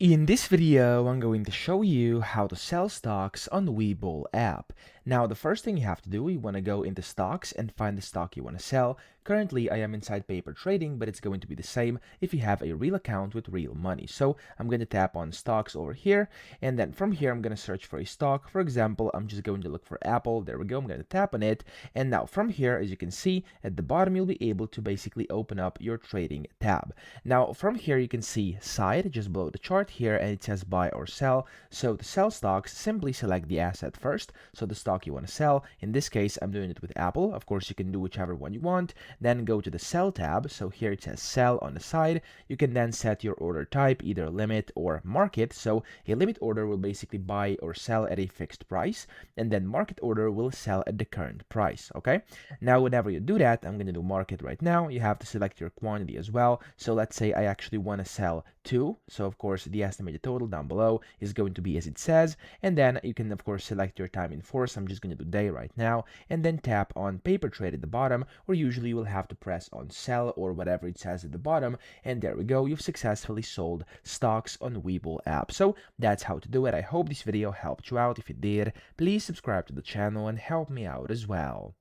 In this video, I'm going to show you how to sell stocks on the Webull app. Now, the first thing you have to do, you want to go into stocks and find the stock you want to sell. Currently, I am inside paper trading, but it's going to be the same if you have a real account with real money. So I'm going to tap on stocks over here, and then from here, I'm going to search for a stock. For example, I'm just going to look for Apple. There we go. I'm going to tap on it. And now from here, as you can see, at the bottom, you'll be able to basically open up your trading tab. Now, from here, you can see side just below the chart here, and it says buy or sell. So to sell stocks, simply select the asset first. So the stock you want to sell. In this case, I'm doing it with Apple. Of course, you can do whichever one you want. Then go to the sell tab. So here it says sell on the side. You can then set your order type, either limit or market. So a limit order will basically buy or sell at a fixed price, and then market order will sell at the current price. Okay. Now, whenever you do that, I'm going to do market right now. You have to select your quantity as well. So let's say I actually want to sell 2. So of course, the estimated total down below is going to be as it says. And then you can of course select your time in force. I'm just going to do day right now, and then tap on paper trade at the bottom, or usually you will have to press on sell or whatever it says at the bottom. And there we go. You've successfully sold stocks on the Webull app. So that's how to do it. I hope this video helped you out. If it did, please subscribe to the channel and help me out as well.